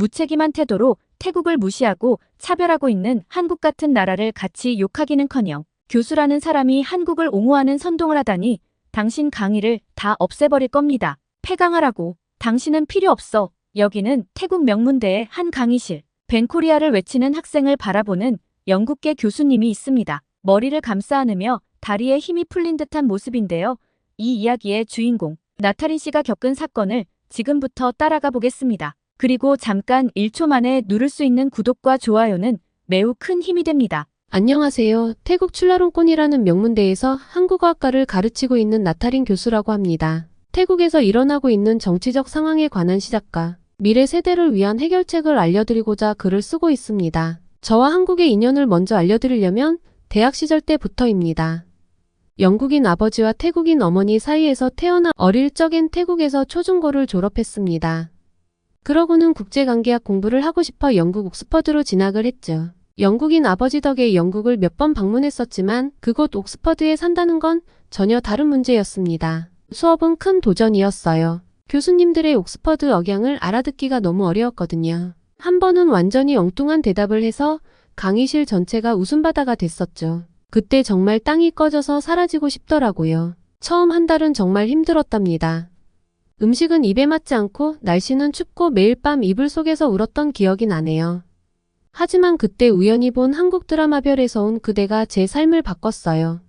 무책임한 태도로 태국을 무시하고 차별하고 있는 한국 같은 나라를 같이 욕하기는커녕 교수라는 사람이 한국을 옹호하는 선동을 하다니 당신 강의를 다 없애버릴 겁니다. 폐강하라고. 당신은 필요 없어. 여기는 태국 명문대의 한 강의실. 벤코리아를 외치는 학생을 바라보는 영국계 교수님이 있습니다. 머리를 감싸 안으며 다리에 힘이 풀린 듯한 모습인데요. 이 이야기의 주인공 나타린 씨가 겪은 사건을 지금부터 따라가 보겠습니다. 그리고 잠깐 1초 만에 누를 수 있는 구독과 좋아요는 매우 큰 힘이 됩니다. 안녕하세요. 태국 출라롱콘이라는 명문대에서 한국어학과를 가르치고 있는 나타린 교수라고 합니다. 태국에서 일어나고 있는 정치적 상황에 관한 시작과 미래 세대를 위한 해결책을 알려드리고자 글을 쓰고 있습니다. 저와 한국의 인연을 먼저 알려드리려면 대학 시절 때부터입니다. 영국인 아버지와 태국인 어머니 사이에서 태어나 어릴 적엔 태국에서 초중고를 졸업했습니다. 그러고는 국제관계학 공부를 하고 싶어 영국 옥스퍼드로 진학을 했죠. 영국인 아버지 덕에 영국을 몇 번 방문했었지만 그곳 옥스퍼드에 산다는 건 전혀 다른 문제였습니다. 수업은 큰 도전이었어요. 교수님들의 옥스퍼드 억양을 알아듣기가 너무 어려웠거든요. 한 번은 완전히 엉뚱한 대답을 해서 강의실 전체가 웃음바다가 됐었죠. 그때 정말 땅이 꺼져서 사라지고 싶더라고요. 처음 한 달은 정말 힘들었답니다. 음식은 입에 맞지 않고 날씨는 춥고 매일 밤 이불 속에서 울었던 기억이 나네요. 하지만 그때 우연히 본 한국 드라마별에서 온 그대가 제 삶을 바꿨어요.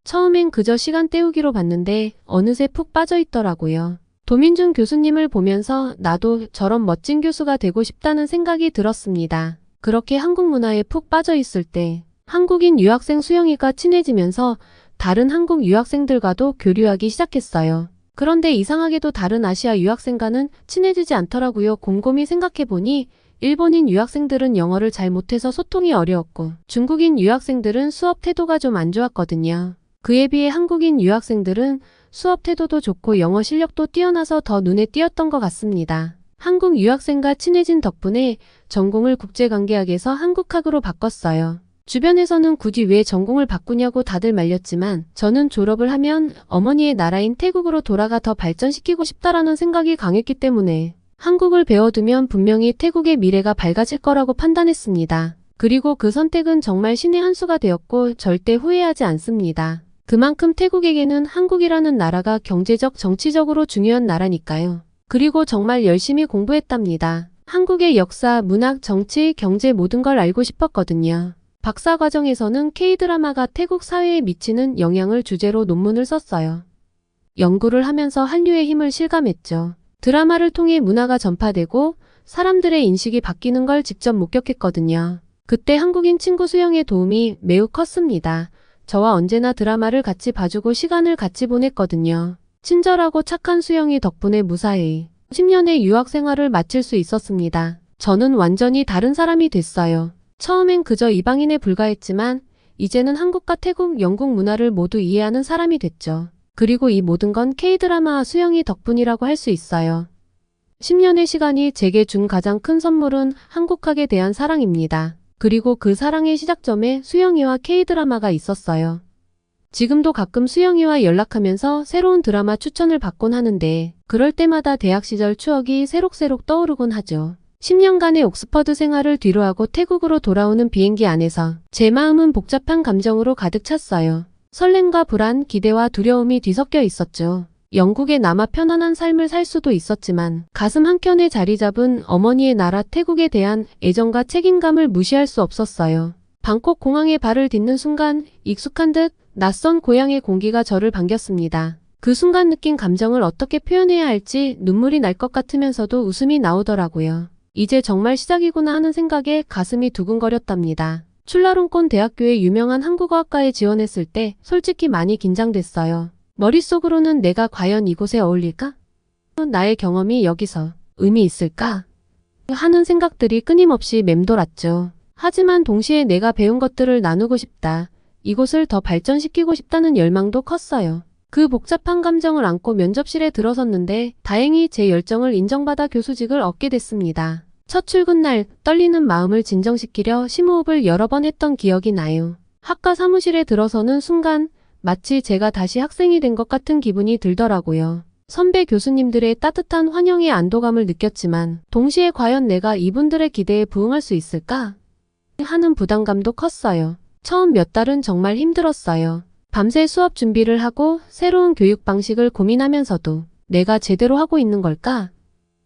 처음엔 그저 시간 때우기로 봤는데 어느새 푹 빠져 있더라고요. 도민준 교수님을 보면서 나도 저런 멋진 교수가 되고 싶다는 생각이 들었습니다. 그렇게 한국 문화에 푹 빠져 있을 때 한국인 유학생 수영이가 친해지면서 다른 한국 유학생들과도 교류하기 시작했어요. 그런데 이상하게도 다른 아시아 유학생과는 친해지지 않더라고요. 곰곰이 생각해보니 일본인 유학생들은 영어를 잘 못해서 소통이 어려웠고 중국인 유학생들은 수업 태도가 좀 안 좋았거든요. 그에 비해 한국인 유학생들은 수업 태도도 좋고 영어 실력도 뛰어나서 더 눈에 띄었던 것 같습니다. 한국 유학생과 친해진 덕분에 전공을 국제관계학에서 한국학으로 바꿨어요. 주변에서는 굳이 왜 전공을 바꾸냐고 다들 말렸지만 저는 졸업을 하면 어머니의 나라인 태국으로 돌아가 더 발전시키고 싶다라는 생각이 강했기 때문에 한국을 배워두면 분명히 태국의 미래가 밝아질 거라고 판단했습니다. 그리고 그 선택은 정말 신의 한 수가 되었고 절대 후회하지 않습니다. 그만큼 태국에게는 한국이라는 나라가 경제적, 정치적으로 중요한 나라니까요. 그리고 정말 열심히 공부했답니다. 한국의 역사, 문학, 정치, 경제 모든 걸 알고 싶었거든요. 박사 과정에서는 K-드라마가 태국 사회에 미치는 영향을 주제로 논문을 썼어요. 연구를 하면서 한류의 힘을 실감했죠. 드라마를 통해 문화가 전파되고 사람들의 인식이 바뀌는 걸 직접 목격했거든요. 그때 한국인 친구 수영의 도움이 매우 컸습니다. 저와 언제나 드라마를 같이 봐주고 시간을 같이 보냈거든요. 친절하고 착한 수영이 덕분에 무사히 10년의 유학 생활을 마칠 수 있었습니다. 저는 완전히 다른 사람이 됐어요. 처음엔 그저 이방인에 불과했지만 이제는 한국과 태국, 영국 문화를 모두 이해하는 사람이 됐죠. 그리고 이 모든 건 K-드라마 수영이 덕분이라고 할 수 있어요. 10년의 시간이 제게 준 가장 큰 선물은 한국학에 대한 사랑입니다. 그리고 그 사랑의 시작점에 수영이와 K-드라마가 있었어요. 지금도 가끔 수영이와 연락하면서 새로운 드라마 추천을 받곤 하는데 그럴 때마다 대학 시절 추억이 새록새록 떠오르곤 하죠. 10년간의 옥스퍼드 생활을 뒤로하고 태국으로 돌아오는 비행기 안에서 제 마음은 복잡한 감정으로 가득 찼어요. 설렘과 불안, 기대와 두려움이 뒤섞여 있었죠. 영국에 남아 편안한 삶을 살 수도 있었지만 가슴 한켠에 자리 잡은 어머니의 나라 태국에 대한 애정과 책임감을 무시할 수 없었어요. 방콕 공항에 발을 딛는 순간 익숙한 듯 낯선 고향의 공기가 저를 반겼습니다. 그 순간 느낀 감정을 어떻게 표현해야 할지 눈물이 날 것 같으면서도 웃음이 나오더라고요. 이제 정말 시작이구나 하는 생각에 가슴이 두근거렸답니다. 출라롱콘 대학교의 유명한 한국어학과에 지원했을 때 솔직히 많이 긴장됐어요. 머릿속으로는 내가 과연 이곳에 어울릴까? 나의 경험이 여기서 의미 있을까? 하는 생각들이 끊임없이 맴돌았죠. 하지만 동시에 내가 배운 것들을 나누고 싶다. 이곳을 더 발전시키고 싶다는 열망도 컸어요. 그 복잡한 감정을 안고 면접실에 들어섰는데 다행히 제 열정을 인정받아 교수직을 얻게 됐습니다. 첫 출근 날 떨리는 마음을 진정시키려 심호흡을 여러 번 했던 기억이 나요. 학과 사무실에 들어서는 순간 마치 제가 다시 학생이 된 것 같은 기분이 들더라고요. 선배 교수님들의 따뜻한 환영에 안도감을 느꼈지만 동시에 과연 내가 이분들의 기대에 부응할 수 있을까? 하는 부담감도 컸어요. 처음 몇 달은 정말 힘들었어요. 밤새 수업 준비를 하고 새로운 교육 방식을 고민하면서도 내가 제대로 하고 있는 걸까?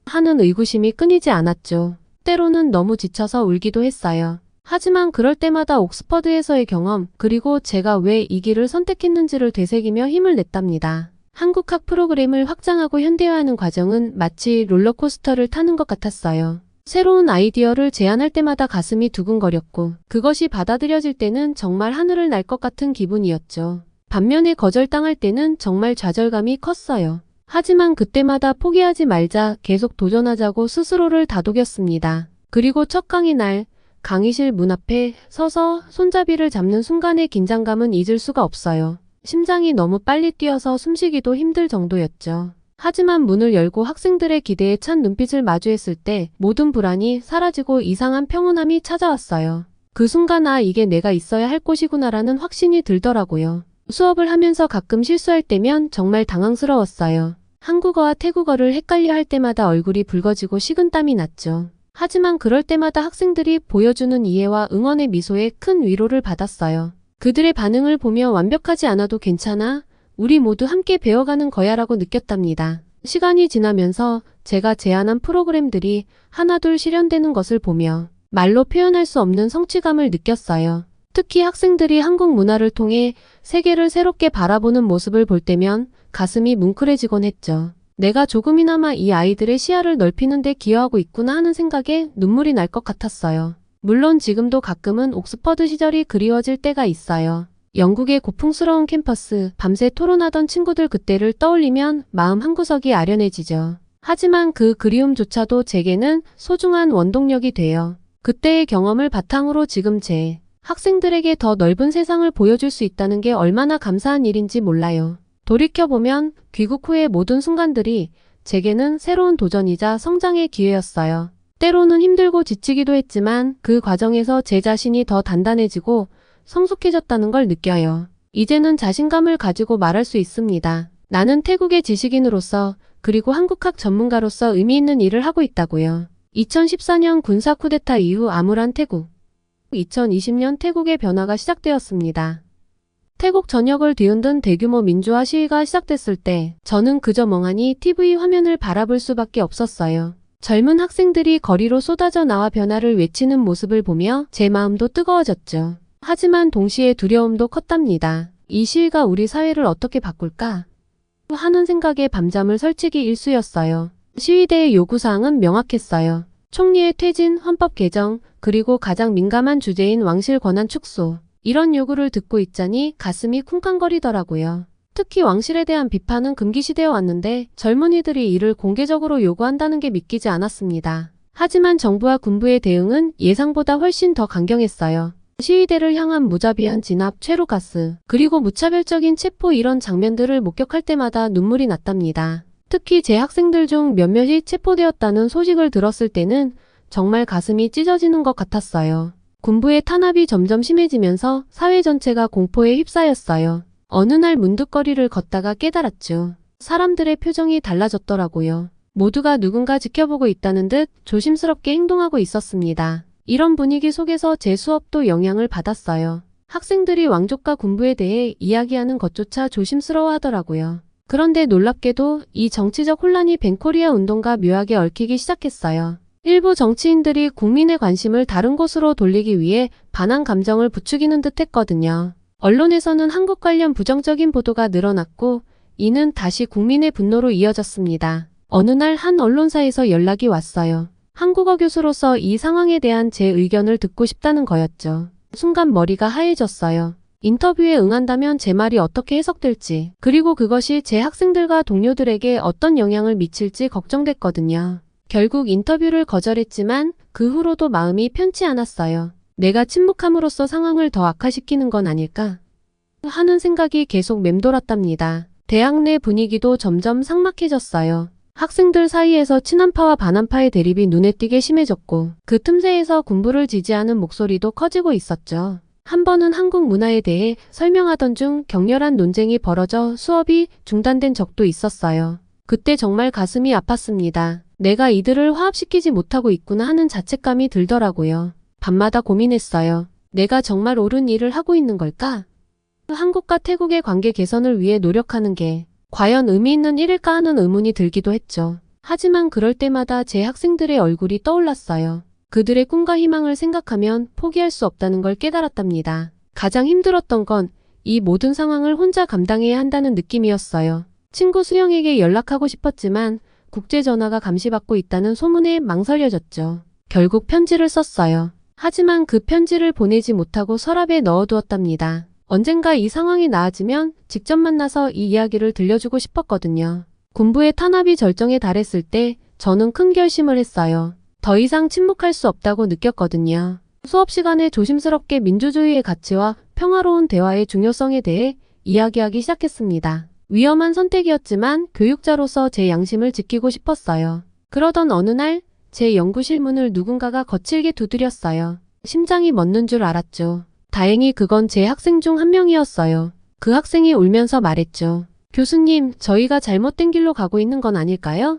하는 의구심이 끊이지 않았죠. 때로는 너무 지쳐서 울기도 했어요. 하지만 그럴 때마다 옥스퍼드에서의 경험, 그리고 제가 왜 이 길을 선택했는지를 되새기며 힘을 냈답니다. 한국학 프로그램을 확장하고 현대화하는 과정은 마치 롤러코스터를 타는 것 같았어요. 새로운 아이디어를 제안할 때마다 가슴이 두근거렸고 그것이 받아들여질 때는 정말 하늘을 날 것 같은 기분이었죠. 반면에 거절당할 때는 정말 좌절감이 컸어요. 하지만 그때마다 포기하지 말자, 계속 도전하자고 스스로를 다독였습니다. 그리고 첫 강의 날 강의실 문 앞에 서서 손잡이를 잡는 순간의 긴장감은 잊을 수가 없어요. 심장이 너무 빨리 뛰어서 숨쉬기도 힘들 정도였죠. 하지만 문을 열고 학생들의 기대에 찬 눈빛을 마주했을 때 모든 불안이 사라지고 이상한 평온함이 찾아왔어요. 그 순간 이게 내가 있어야 할 곳이구나라는 확신이 들더라고요. 수업을 하면서 가끔 실수할 때면 정말 당황스러웠어요. 한국어와 태국어를 헷갈려 할 때마다 얼굴이 붉어지고 식은땀이 났죠. 하지만 그럴 때마다 학생들이 보여주는 이해와 응원의 미소에 큰 위로를 받았어요. 그들의 반응을 보며 완벽하지 않아도 괜찮아, 우리 모두 함께 배워가는 거야라고 느꼈답니다. 시간이 지나면서 제가 제안한 프로그램들이 하나둘 실현되는 것을 보며 말로 표현할 수 없는 성취감을 느꼈어요. 특히 학생들이 한국 문화를 통해 세계를 새롭게 바라보는 모습을 볼 때면 가슴이 뭉클해지곤 했죠. 내가 조금이나마 이 아이들의 시야를 넓히는 데 기여하고 있구나 하는 생각에 눈물이 날 것 같았어요. 물론 지금도 가끔은 옥스퍼드 시절이 그리워질 때가 있어요. 영국의 고풍스러운 캠퍼스, 밤새 토론하던 친구들 그때를 떠올리면 마음 한구석이 아련해지죠. 하지만 그 그리움조차도 제게는 소중한 원동력이 돼요. 그때의 경험을 바탕으로 지금 제 학생들에게 더 넓은 세상을 보여줄 수 있다는 게 얼마나 감사한 일인지 몰라요. 돌이켜보면 귀국 후의 모든 순간들이 제게는 새로운 도전이자 성장의 기회였어요. 때로는 힘들고 지치기도 했지만 그 과정에서 제 자신이 더 단단해지고 성숙해졌다는 걸 느껴요. 이제는 자신감을 가지고 말할 수 있습니다. 나는 태국의 지식인으로서 그리고 한국학 전문가로서 의미 있는 일을 하고 있다고요. 2014년 군사 쿠데타 이후 암울한 태국. 2020년 태국의 변화가 시작되었습니다. 태국 전역을 뒤흔든 대규모 민주화 시위가 시작됐을 때 저는 그저 멍하니 TV 화면을 바라볼 수밖에 없었어요. 젊은 학생들이 거리로 쏟아져 나와 변화를 외치는 모습을 보며 제 마음도 뜨거워졌죠. 하지만 동시에 두려움도 컸답니다. 이 시위가 우리 사회를 어떻게 바꿀까? 하는 생각에 밤잠을 설치기 일쑤였어요. 시위대의 요구사항은 명확했어요. 총리의 퇴진, 헌법 개정, 그리고 가장 민감한 주제인 왕실 권한 축소. 이런 요구를 듣고 있자니 가슴이 쿵쾅거리더라고요. 특히 왕실에 대한 비판은 금기시되어 왔는데 젊은이들이 이를 공개적으로 요구한다는 게 믿기지 않았습니다. 하지만 정부와 군부의 대응은 예상보다 훨씬 더 강경했어요. 시위대를 향한 무자비한 진압, 최루가스, 그리고 무차별적인 체포 이런 장면들을 목격할 때마다 눈물이 났답니다. 특히 제 학생들 중 몇몇이 체포되었다는 소식을 들었을 때는 정말 가슴이 찢어지는 것 같았어요. 군부의 탄압이 점점 심해지면서 사회 전체가 공포에 휩싸였어요. 어느 날 문득거리를 걷다가 깨달았죠. 사람들의 표정이 달라졌더라고요. 모두가 누군가 지켜보고 있다는 듯 조심스럽게 행동하고 있었습니다. 이런 분위기 속에서 제 수업도 영향을 받았어요. 학생들이 왕족과 군부에 대해 이야기하는 것조차 조심스러워하더라고요. 그런데 놀랍게도 이 정치적 혼란이 벤코리아 운동과 묘하게 얽히기 시작했어요. 일부 정치인들이 국민의 관심을 다른 곳으로 돌리기 위해 반한 감정을 부추기는 듯 했거든요. 언론에서는 한국 관련 부정적인 보도가 늘어났고 이는 다시 국민의 분노로 이어졌습니다. 어느 날 한 언론사에서 연락이 왔어요. 한국어 교수로서 이 상황에 대한 제 의견을 듣고 싶다는 거였죠. 순간 머리가 하얘졌어요. 인터뷰에 응한다면 제 말이 어떻게 해석될지, 그리고 그것이 제 학생들과 동료들에게 어떤 영향을 미칠지 걱정됐거든요. 결국 인터뷰를 거절했지만 그 후로도 마음이 편치 않았어요. 내가 침묵함으로써 상황을 더 악화시키는 건 아닐까 하는 생각이 계속 맴돌았답니다. 대학 내 분위기도 점점 삭막해졌어요. 학생들 사이에서 친한파와 반한파의 대립이 눈에 띄게 심해졌고 그 틈새에서 군부를 지지하는 목소리도 커지고 있었죠. 한 번은 한국 문화에 대해 설명하던 중 격렬한 논쟁이 벌어져 수업이 중단된 적도 있었어요. 그때 정말 가슴이 아팠습니다. 내가 이들을 화합시키지 못하고 있구나 하는 자책감이 들더라고요. 밤마다 고민했어요. 내가 정말 옳은 일을 하고 있는 걸까? 한국과 태국의 관계 개선을 위해 노력하는 게 과연 의미 있는 일일까 하는 의문이 들기도 했죠. 하지만 그럴 때마다 제 학생들의 얼굴이 떠올랐어요. 그들의 꿈과 희망을 생각하면 포기할 수 없다는 걸 깨달았답니다. 가장 힘들었던 건 이 모든 상황을 혼자 감당해야 한다는 느낌이었어요. 친구 수영에게 연락하고 싶었지만 국제 전화가 감시받고 있다는 소문에 망설여졌죠. 결국 편지를 썼어요. 하지만 그 편지를 보내지 못하고 서랍에 넣어두었답니다. 언젠가 이 상황이 나아지면 직접 만나서 이 이야기를 들려주고 싶었거든요. 군부의 탄압이 절정에 달했을 때 저는 큰 결심을 했어요. 더 이상 침묵할 수 없다고 느꼈거든요. 수업 시간에 조심스럽게 민주주의의 가치와 평화로운 대화의 중요성에 대해 이야기하기 시작했습니다. 위험한 선택이었지만 교육자로서 제 양심을 지키고 싶었어요. 그러던 어느 날 제 연구실 문을 누군가가 거칠게 두드렸어요. 심장이 멎는 줄 알았죠. 다행히 그건 제 학생 중 한 명이었어요. 그 학생이 울면서 말했죠. 교수님, 저희가 잘못된 길로 가고 있는 건 아닐까요?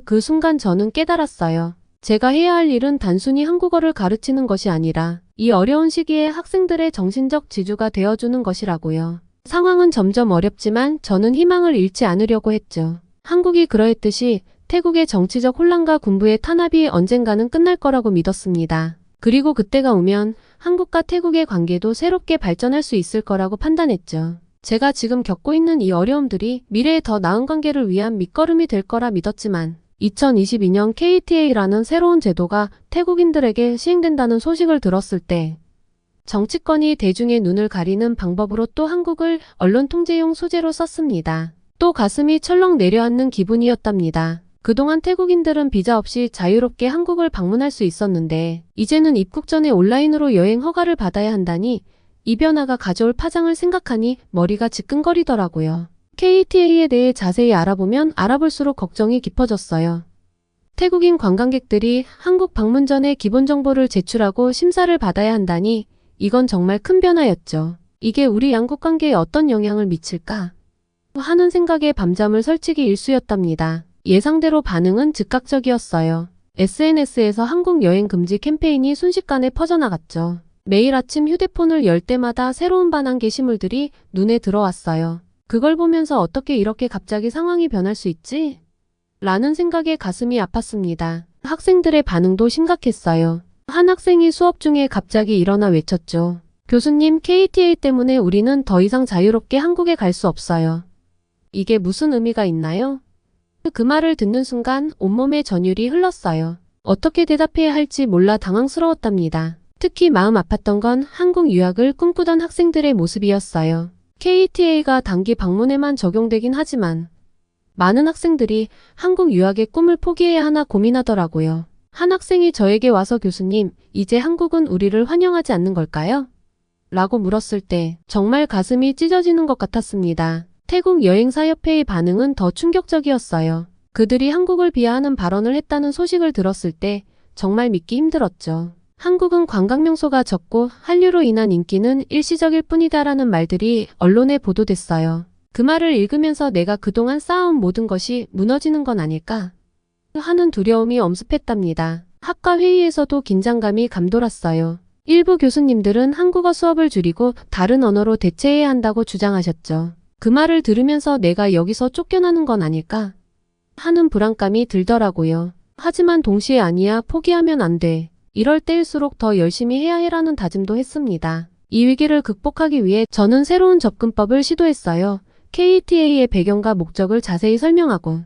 그 순간 저는 깨달았어요. 제가 해야 할 일은 단순히 한국어를 가르치는 것이 아니라 이 어려운 시기에 학생들의 정신적 지주가 되어주는 것이라고요. 상황은 점점 어렵지만 저는 희망을 잃지 않으려고 했죠. 한국이 그러했듯이 태국의 정치적 혼란과 군부의 탄압이 언젠가는 끝날 거라고 믿었습니다. 그리고 그때가 오면 한국과 태국의 관계도 새롭게 발전할 수 있을 거라고 판단했죠. 제가 지금 겪고 있는 이 어려움들이 미래에 더 나은 관계를 위한 밑거름이 될 거라 믿었지만 2022년 KTA라는 새로운 제도가 태국인들에게 시행된다는 소식을 들었을 때 정치권이 대중의 눈을 가리는 방법으로 또 한국을 언론 통제용 소재로 썼습니다. 또 가슴이 철렁 내려앉는 기분이었답니다. 그동안 태국인들은 비자 없이 자유롭게 한국을 방문할 수 있었는데 이제는 입국 전에 온라인으로 여행 허가를 받아야 한다니 이 변화가 가져올 파장을 생각하니 머리가 지끈거리더라고요. KTA에 대해 자세히 알아보면 알아볼수록 걱정이 깊어졌어요. 태국인 관광객들이 한국 방문 전에 기본 정보를 제출하고 심사를 받아야 한다니 이건 정말 큰 변화였죠. 이게 우리 양국 관계에 어떤 영향을 미칠까 하는 생각에 밤잠을 설치기 일쑤였답니다. 예상대로 반응은 즉각적이었어요. SNS에서 한국 여행 금지 캠페인이 순식간에 퍼져나갔죠. 매일 아침 휴대폰을 열 때마다 새로운 반항 게시물들이 눈에 들어왔어요. 그걸 보면서 어떻게 이렇게 갑자기 상황이 변할 수 있지? 라는 생각에 가슴이 아팠습니다. 학생들의 반응도 심각했어요. 한 학생이 수업 중에 갑자기 일어나 외쳤죠. 교수님, KTA 때문에 우리는 더 이상 자유롭게 한국에 갈 수 없어요. 이게 무슨 의미가 있나요? 그 말을 듣는 순간 온몸에 전율이 흘렀어요. 어떻게 대답해야 할지 몰라 당황스러웠답니다. 특히 마음 아팠던 건 한국 유학을 꿈꾸던 학생들의 모습이었어요. KTA가 단기 방문에만 적용되긴 하지만 많은 학생들이 한국 유학의 꿈을 포기해야 하나 고민하더라고요. 한 학생이 저에게 와서 교수님, 이제 한국은 우리를 환영하지 않는 걸까요? 라고 물었을 때 정말 가슴이 찢어지는 것 같았습니다. 태국 여행사협회의 반응은 더 충격적이었어요. 그들이 한국을 비하하는 발언을 했다는 소식을 들었을 때 정말 믿기 힘들었죠. 한국은 관광명소가 적고 한류로 인한 인기는 일시적일 뿐이다라는 말들이 언론에 보도됐어요. 그 말을 읽으면서 내가 그동안 쌓아온 모든 것이 무너지는 건 아닐까 하는 두려움이 엄습했답니다. 학과 회의에서도 긴장감이 감돌았어요. 일부 교수님들은 한국어 수업을 줄이고 다른 언어로 대체해야 한다고 주장하셨죠. 그 말을 들으면서 내가 여기서 쫓겨나는 건 아닐까 하는 불안감이 들더라고요. 하지만 동시에 아니야, 포기하면 안 돼. 이럴 때일수록 더 열심히 해야 해라는 다짐도 했습니다. 이 위기를 극복하기 위해 저는 새로운 접근법을 시도했어요. KTA의 배경과 목적을 자세히 설명하고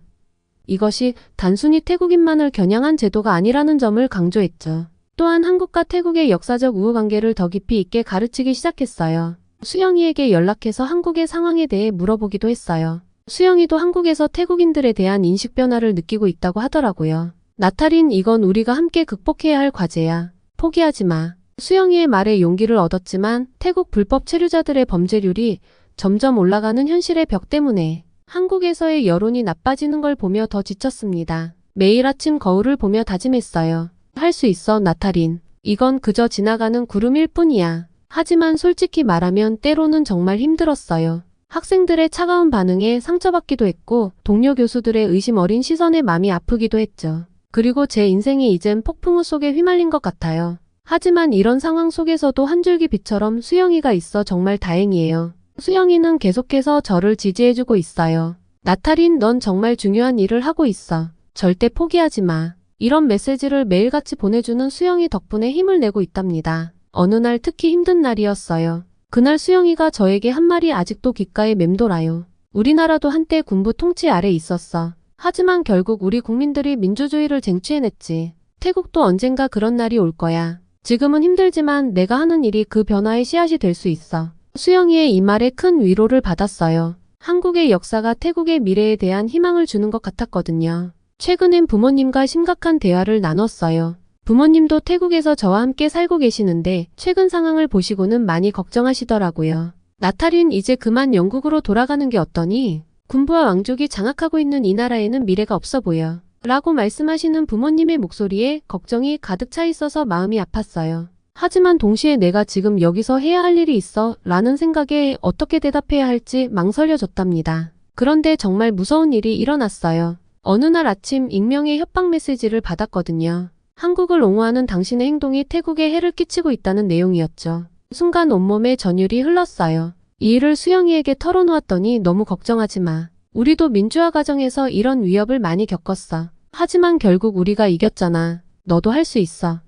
이것이 단순히 태국인만을 겨냥한 제도가 아니라는 점을 강조했죠. 또한 한국과 태국의 역사적 우호관계를 더 깊이 있게 가르치기 시작했어요. 수영이에게 연락해서 한국의 상황에 대해 물어보기도 했어요. 수영이도 한국에서 태국인들에 대한 인식 변화를 느끼고 있다고 하더라고요. 나탈인, 이건 우리가 함께 극복해야 할 과제야. 포기하지 마. 수영이의 말에 용기를 얻었지만 태국 불법 체류자들의 범죄율이 점점 올라가는 현실의 벽 때문에 한국에서의 여론이 나빠지는 걸 보며 더 지쳤습니다. 매일 아침 거울을 보며 다짐했어요. 할 수 있어, 나탈인. 이건 그저 지나가는 구름일 뿐이야. 하지만 솔직히 말하면 때로는 정말 힘들었어요. 학생들의 차가운 반응에 상처받기도 했고 동료 교수들의 의심 어린 시선에 마음이 아프기도 했죠. 그리고 제 인생이 이젠 폭풍우 속에 휘말린 것 같아요. 하지만 이런 상황 속에서도 한 줄기 빛처럼 수영이가 있어 정말 다행이에요. 수영이는 계속해서 저를 지지해주고 있어요. 나탈인, 넌 정말 중요한 일을 하고 있어. 절대 포기하지 마. 이런 메시지를 매일같이 보내주는 수영이 덕분에 힘을 내고 있답니다. 어느 날 특히 힘든 날이었어요. 그날 수영이가 저에게 한 말이 아직도 귓가에 맴돌아요. 우리나라도 한때 군부 통치 아래 있었어. 하지만 결국 우리 국민들이 민주주의를 쟁취해냈지. 태국도 언젠가 그런 날이 올 거야. 지금은 힘들지만 내가 하는 일이 그 변화의 씨앗이 될 수 있어. 수영이의 이 말에 큰 위로를 받았어요. 한국의 역사가 태국의 미래에 대한 희망을 주는 것 같았거든요. 최근엔 부모님과 심각한 대화를 나눴어요. 부모님도 태국에서 저와 함께 살고 계시는데 최근 상황을 보시고는 많이 걱정하시더라고요. 나탈인, 이제 그만 영국으로 돌아가는 게 어떠니? 군부와 왕족이 장악하고 있는 이 나라에는 미래가 없어 보여. 라고 말씀하시는 부모님의 목소리에 걱정이 가득 차 있어서 마음이 아팠어요. 하지만 동시에 내가 지금 여기서 해야 할 일이 있어 라는 생각에 어떻게 대답해야 할지 망설여졌답니다. 그런데 정말 무서운 일이 일어났어요. 어느 날 아침 익명의 협박 메시지를 받았거든요. 한국을 옹호하는 당신의 행동이 태국에 해를 끼치고 있다는 내용이었죠. 순간 온몸에 전율이 흘렀어요. 이 일을 수영이에게 털어놓았더니 너무 걱정하지 마. 우리도 민주화 과정에서 이런 위협을 많이 겪었어. 하지만 결국 우리가 이겼잖아. 너도 할 수 있어.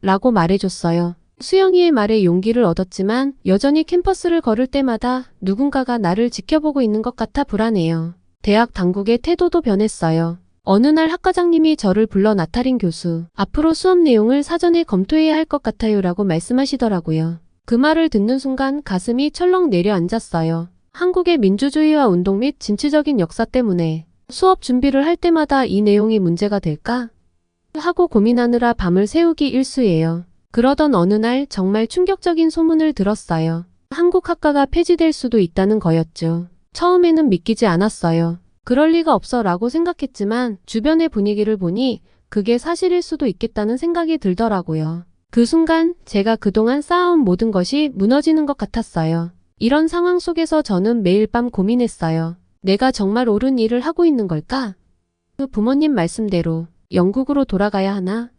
라고 말해줬어요. 수영이의 말에 용기를 얻었지만 여전히 캠퍼스를 걸을 때마다 누군가가 나를 지켜보고 있는 것 같아 불안해요. 대학 당국의 태도도 변했어요. 어느 날 학과장님이 저를 불러 나탈인 교수, 앞으로 수업 내용을 사전에 검토해야 할 것 같아요 라고 말씀하시더라고요. 그 말을 듣는 순간 가슴이 철렁 내려앉았어요. 한국의 민주주의와 운동 및 진취적인 역사 때문에 수업 준비를 할 때마다 이 내용이 문제가 될까? 하고 고민하느라 밤을 새우기 일쑤예요. 그러던 어느 날 정말 충격적인 소문을 들었어요. 한국 학과가 폐지될 수도 있다는 거였죠. 처음에는 믿기지 않았어요. 그럴 리가 없어 라고 생각했지만 주변의 분위기를 보니 그게 사실일 수도 있겠다는 생각이 들더라고요. 그 순간 제가 그동안 쌓아온 모든 것이 무너지는 것 같았어요. 이런 상황 속에서 저는 매일 밤 고민했어요. 내가 정말 옳은 일을 하고 있는 걸까? 그 부모님 말씀대로 영국으로 돌아가야 하나?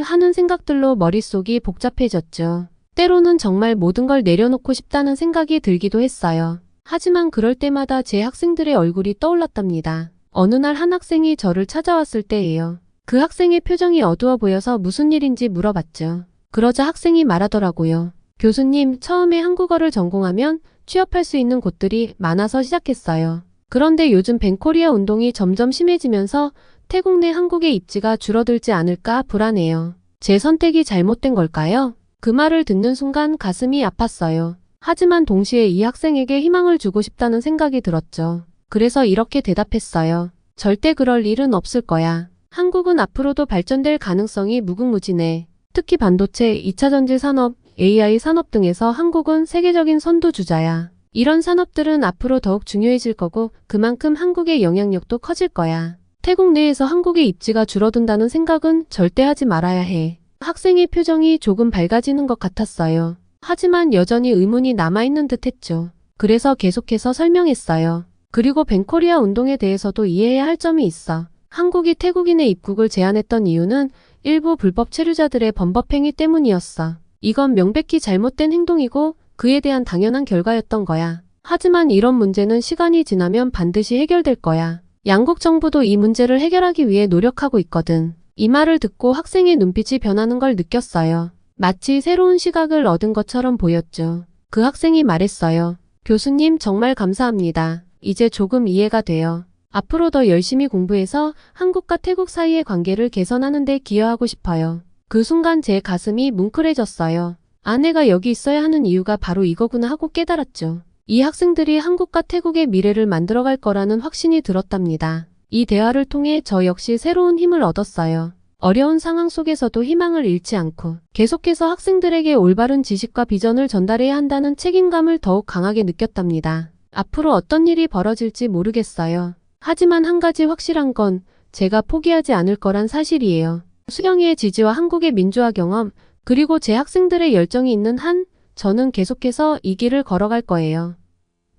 하는 생각들로 머릿속이 복잡해졌죠. 때로는 정말 모든 걸 내려놓고 싶다는 생각이 들기도 했어요. 하지만 그럴 때마다 제 학생들의 얼굴이 떠올랐답니다. 어느 날 한 학생이 저를 찾아왔을 때예요. 그 학생의 표정이 어두워 보여서 무슨 일인지 물어봤죠. 그러자 학생이 말하더라고요. 교수님, 처음에 한국어를 전공하면 취업할 수 있는 곳들이 많아서 시작했어요. 그런데 요즘 벤코리아 운동이 점점 심해지면서 태국 내 한국의 입지가 줄어들지 않을까 불안해요. 제 선택이 잘못된 걸까요? 그 말을 듣는 순간 가슴이 아팠어요. 하지만 동시에 이 학생에게 희망을 주고 싶다는 생각이 들었죠. 그래서 이렇게 대답했어요. 절대 그럴 일은 없을 거야. 한국은 앞으로도 발전될 가능성이 무궁무진해. 특히 반도체, 2차 전지 산업, AI 산업 등에서 한국은 세계적인 선두주자야. 이런 산업들은 앞으로 더욱 중요해질 거고 그만큼 한국의 영향력도 커질 거야. 태국 내에서 한국의 입지가 줄어든다는 생각은 절대 하지 말아야 해. 학생의 표정이 조금 밝아지는 것 같았어요. 하지만 여전히 의문이 남아있는 듯 했죠. 그래서 계속해서 설명했어요. 그리고 벤코리아 운동에 대해서도 이해해야 할 점이 있어. 한국이 태국인의 입국을 제한했던 이유는 일부 불법 체류자들의 범법행위 때문이었어. 이건 명백히 잘못된 행동이고 그에 대한 당연한 결과였던 거야. 하지만 이런 문제는 시간이 지나면 반드시 해결될 거야. 양국 정부도 이 문제를 해결하기 위해 노력하고 있거든. 이 말을 듣고 학생의 눈빛이 변하는 걸 느꼈어요. 마치 새로운 시각을 얻은 것처럼 보였죠. 그 학생이 말했어요. 교수님, 정말 감사합니다. 이제 조금 이해가 돼요. 앞으로 더 열심히 공부해서 한국과 태국 사이의 관계를 개선하는 데 기여하고 싶어요. 그 순간 제 가슴이 뭉클해졌어요. 아내가 여기 있어야 하는 이유가 바로 이거구나 하고 깨달았죠. 이 학생들이 한국과 태국의 미래를 만들어갈 거라는 확신이 들었답니다. 이 대화를 통해 저 역시 새로운 힘을 얻었어요. 어려운 상황 속에서도 희망을 잃지 않고 계속해서 학생들에게 올바른 지식과 비전을 전달해야 한다는 책임감을 더욱 강하게 느꼈답니다. 앞으로 어떤 일이 벌어질지 모르겠어요. 하지만 한 가지 확실한 건 제가 포기하지 않을 거란 사실이에요. 수영이의 지지와 한국의 민주화 경험, 그리고 제 학생들의 열정이 있는 한 저는 계속해서 이 길을 걸어갈 거예요.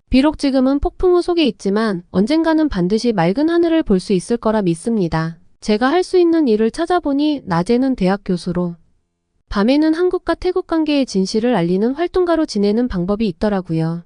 비록 지금은 폭풍우 속에 있지만 언젠가는 반드시 맑은 하늘을 볼 수 있을 거라 믿습니다. 제가 할 수 있는 일을 찾아보니 낮에는 대학 교수로, 밤에는 한국과 태국 관계의 진실을 알리는 활동가로 지내는 방법이 있더라고요.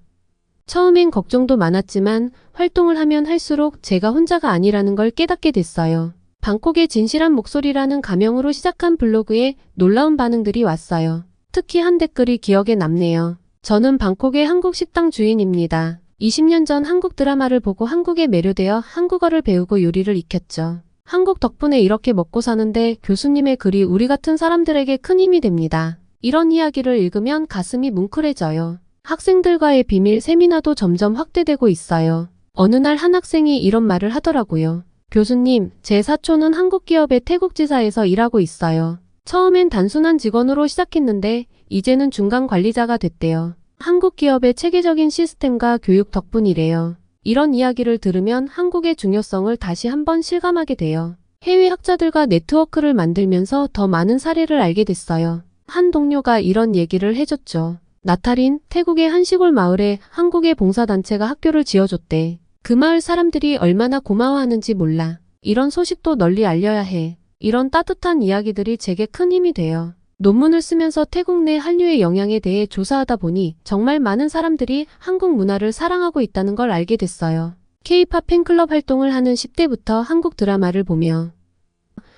처음엔 걱정도 많았지만 활동을 하면 할수록 제가 혼자가 아니라는 걸 깨닫게 됐어요. 방콕의 진실한 목소리라는 가명으로 시작한 블로그에 놀라운 반응들이 왔어요. 특히 한 댓글이 기억에 남네요. 저는 방콕의 한국 식당 주인입니다. 20년 전 한국 드라마를 보고 한국에 매료되어 한국어를 배우고 요리를 익혔죠. 한국 덕분에 이렇게 먹고 사는데 교수님의 글이 우리 같은 사람들에게 큰 힘이 됩니다. 이런 이야기를 읽으면 가슴이 뭉클해져요. 학생들과의 비밀 세미나도 점점 확대되고 있어요. 어느 날 한 학생이 이런 말을 하더라고요. 교수님, 제 사촌은 한국 기업의 태국 지사에서 일하고 있어요. 처음엔 단순한 직원으로 시작했는데 이제는 중간 관리자가 됐대요. 한국 기업의 체계적인 시스템과 교육 덕분이래요. 이런 이야기를 들으면 한국의 중요성을 다시 한번 실감하게 돼요. 해외 학자들과 네트워크를 만들면서 더 많은 사례를 알게 됐어요. 한 동료가 이런 얘기를 해줬죠. 나탈인, 태국의 한 시골 마을에 한국의 봉사단체가 학교를 지어줬대. 그 마을 사람들이 얼마나 고마워하는지 몰라. 이런 소식도 널리 알려야 해. 이런 따뜻한 이야기들이 제게 큰 힘이 돼요. 논문을 쓰면서 태국 내 한류의 영향에 대해 조사하다 보니 정말 많은 사람들이 한국 문화를 사랑하고 있다는 걸 알게 됐어요. K-팝 팬클럽 활동을 하는 10대부터 한국 드라마를 보며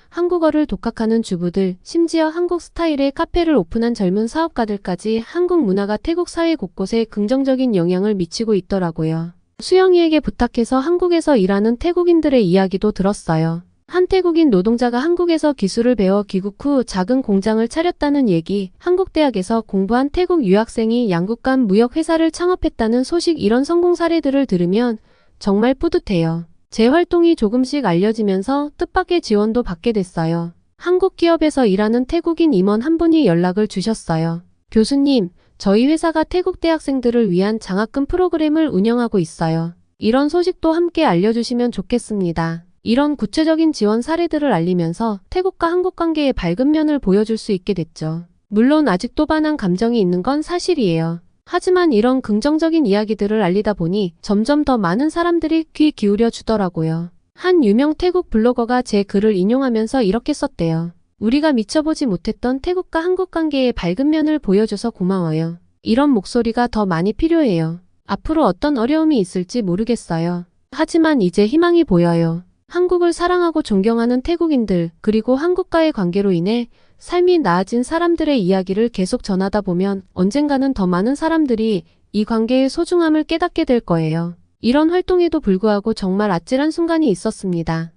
한국어를 독학하는 주부들, 심지어 한국 스타일의 카페를 오픈한 젊은 사업가들까지 한국 문화가 태국 사회 곳곳에 긍정적인 영향을 미치고 있더라고요. 수영이에게 부탁해서 한국에서 일하는 태국인들의 이야기도 들었어요. 한 태국인 노동자가 한국에서 기술을 배워 귀국 후 작은 공장을 차렸다는 얘기, 한국 대학에서 공부한 태국 유학생이 양국 간 무역회사를 창업했다는 소식, 이런 성공 사례들을 들으면 정말 뿌듯해요. 제 활동이 조금씩 알려지면서 뜻밖의 지원도 받게 됐어요. 한국 기업에서 일하는 태국인 임원 한 분이 연락을 주셨어요. 교수님, 저희 회사가 태국 대학생들을 위한 장학금 프로그램을 운영하고 있어요. 이런 소식도 함께 알려주시면 좋겠습니다. 이런 구체적인 지원 사례들을 알리면서 태국과 한국 관계의 밝은 면을 보여줄 수 있게 됐죠. 물론 아직도 반한 감정이 있는 건 사실이에요. 하지만 이런 긍정적인 이야기들을 알리다 보니 점점 더 많은 사람들이 귀 기울여 주더라고요. 한 유명 태국 블로거가 제 글을 인용하면서 이렇게 썼대요. 우리가 미쳐보지 못했던 태국과 한국 관계의 밝은 면을 보여줘서 고마워요. 이런 목소리가 더 많이 필요해요. 앞으로 어떤 어려움이 있을지 모르겠어요. 하지만 이제 희망이 보여요. 한국을 사랑하고 존경하는 태국인들, 그리고 한국과의 관계로 인해 삶이 나아진 사람들의 이야기를 계속 전하다 보면 언젠가는 더 많은 사람들이 이 관계의 소중함을 깨닫게 될 거예요. 이런 활동에도 불구하고 정말 아찔한 순간이 있었습니다.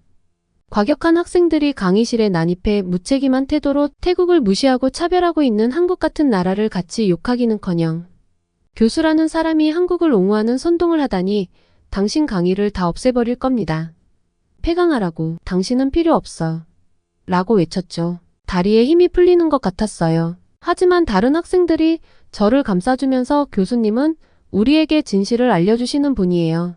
과격한 학생들이 강의실에 난입해 무책임한 태도로 태국을 무시하고 차별하고 있는 한국 같은 나라를 같이 욕하기는커녕 교수라는 사람이 한국을 옹호하는 선동을 하다니 당신 강의를 다 없애버릴 겁니다. 폐강하라고. 당신은 필요 없어. 라고 외쳤죠. 다리에 힘이 풀리는 것 같았어요. 하지만 다른 학생들이 저를 감싸주면서 교수님은 우리에게 진실을 알려주시는 분이에요.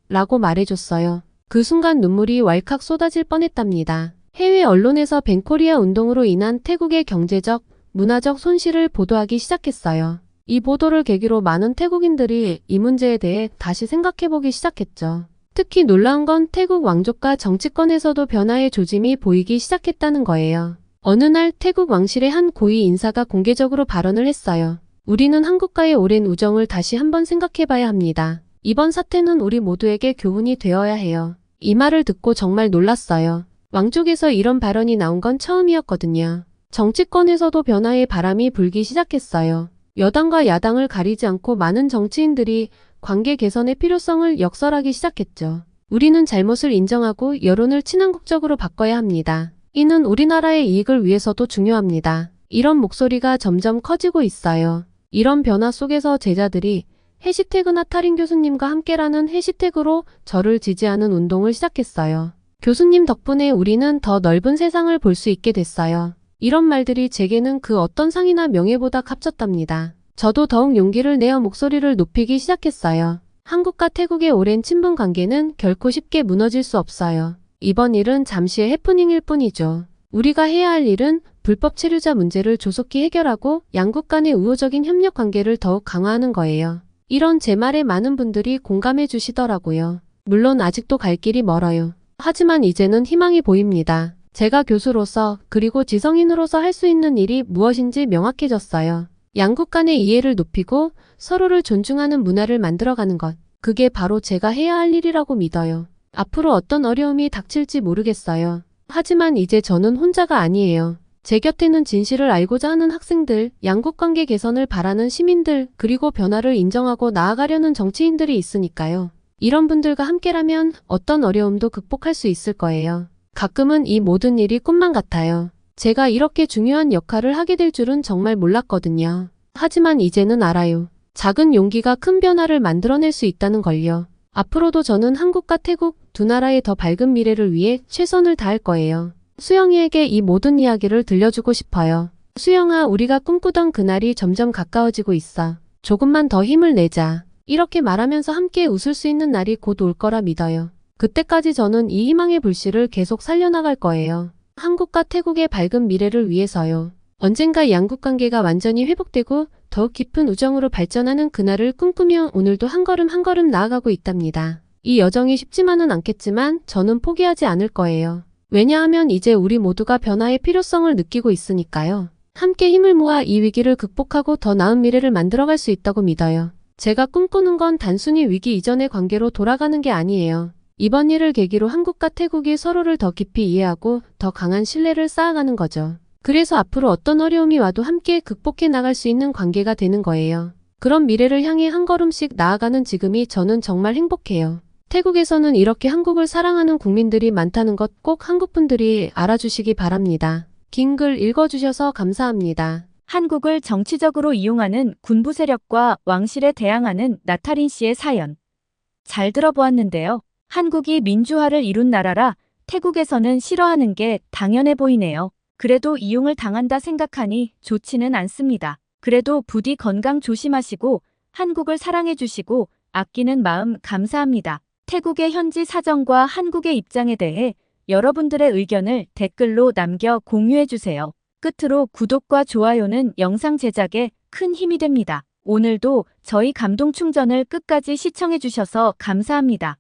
라고 말해줬어요. 그 순간 눈물이 왈칵 쏟아질 뻔했답니다. 해외 언론에서 벤코리아 운동으로 인한 태국의 경제적, 문화적 손실을 보도하기 시작했어요. 이 보도를 계기로 많은 태국인들이 이 문제에 대해 다시 생각해보기 시작했죠. 특히 놀라운 건 태국 왕족과 정치권에서도 변화의 조짐이 보이기 시작했다는 거예요. 어느 날 태국 왕실의 한 고위 인사가 공개적으로 발언을 했어요. 우리는 한국과의 오랜 우정을 다시 한번 생각해봐야 합니다. 이번 사태는 우리 모두에게 교훈이 되어야 해요. 이 말을 듣고 정말 놀랐어요. 왕족에서 이런 발언이 나온 건 처음이었거든요. 정치권에서도 변화의 바람이 불기 시작했어요. 여당과 야당을 가리지 않고 많은 정치인들이 관계 개선의 필요성을 역설하기 시작했죠. 우리는 잘못을 인정하고 여론을 친한국적으로 바꿔야 합니다. 이는 우리나라의 이익을 위해서도 중요합니다. 이런 목소리가 점점 커지고 있어요. 이런 변화 속에서 제자들이 해시태그 나타린 교수님과 함께라는 해시태그로 저를 지지하는 운동을 시작했어요. 교수님 덕분에 우리는 더 넓은 세상을 볼 수 있게 됐어요. 이런 말들이 제게는 그 어떤 상이나 명예보다 값졌답니다. 저도 더욱 용기를 내어 목소리를 높이기 시작했어요. 한국과 태국의 오랜 친분 관계는 결코 쉽게 무너질 수 없어요. 이번 일은 잠시의 해프닝일 뿐이죠. 우리가 해야 할 일은 불법 체류자 문제를 조속히 해결하고 양국 간의 우호적인 협력 관계를 더욱 강화하는 거예요. 이런 제 말에 많은 분들이 공감해 주시더라고요. 물론 아직도 갈 길이 멀어요. 하지만 이제는 희망이 보입니다. 제가 교수로서 그리고 지성인으로서 할 수 있는 일이 무엇인지 명확해졌어요. 양국 간의 이해를 높이고 서로를 존중하는 문화를 만들어가는 것. 그게 바로 제가 해야 할 일이라고 믿어요. 앞으로 어떤 어려움이 닥칠지 모르겠어요. 하지만 이제 저는 혼자가 아니에요. 제 곁에는 진실을 알고자 하는 학생들, 양국 관계 개선을 바라는 시민들, 그리고 변화를 인정하고 나아가려는 정치인들이 있으니까요. 이런 분들과 함께라면 어떤 어려움도 극복할 수 있을 거예요. 가끔은 이 모든 일이 꿈만 같아요. 제가 이렇게 중요한 역할을 하게 될 줄은 정말 몰랐거든요. 하지만 이제는 알아요. 작은 용기가 큰 변화를 만들어낼 수 있다는 걸요. 앞으로도 저는 한국과 태국 두 나라의 더 밝은 미래를 위해 최선을 다할 거예요. 수영이에게 이 모든 이야기를 들려주고 싶어요. 수영아, 우리가 꿈꾸던 그날이 점점 가까워지고 있어. 조금만 더 힘을 내자. 이렇게 말하면서 함께 웃을 수 있는 날이 곧 올 거라 믿어요. 그때까지 저는 이 희망의 불씨를 계속 살려나갈 거예요. 한국과 태국의 밝은 미래를 위해서요. 언젠가 양국 관계가 완전히 회복되고 더욱 깊은 우정으로 발전하는 그날을 꿈꾸며 오늘도 한 걸음 한 걸음 나아가고 있답니다. 이 여정이 쉽지만은 않겠지만 저는 포기하지 않을 거예요. 왜냐하면 이제 우리 모두가 변화의 필요성을 느끼고 있으니까요. 함께 힘을 모아 이 위기를 극복하고 더 나은 미래를 만들어갈 수 있다고 믿어요. 제가 꿈꾸는 건 단순히 위기 이전의 관계로 돌아가는 게 아니에요. 이번 일을 계기로 한국과 태국이 서로를 더 깊이 이해하고 더 강한 신뢰를 쌓아가는 거죠. 그래서 앞으로 어떤 어려움이 와도 함께 극복해 나갈 수 있는 관계가 되는 거예요. 그런 미래를 향해 한 걸음씩 나아가는 지금이 저는 정말 행복해요. 태국에서는 이렇게 한국을 사랑하는 국민들이 많다는 것 꼭 한국 분들이 알아주시기 바랍니다. 긴 글 읽어주셔서 감사합니다. 한국을 정치적으로 이용하는 군부 세력과 왕실에 대항하는 나타린 씨의 사연. 잘 들어보았는데요. 한국이 민주화를 이룬 나라라 태국에서는 싫어하는 게 당연해 보이네요. 그래도 이용을 당한다 생각하니 좋지는 않습니다. 그래도 부디 건강 조심하시고 한국을 사랑해 주시고 아끼는 마음 감사합니다. 태국의 현지 사정과 한국의 입장에 대해 여러분들의 의견을 댓글로 남겨 공유해 주세요. 끝으로 구독과 좋아요는 영상 제작에 큰 힘이 됩니다. 오늘도 저희 감동 충전을 끝까지 시청해 주셔서 감사합니다.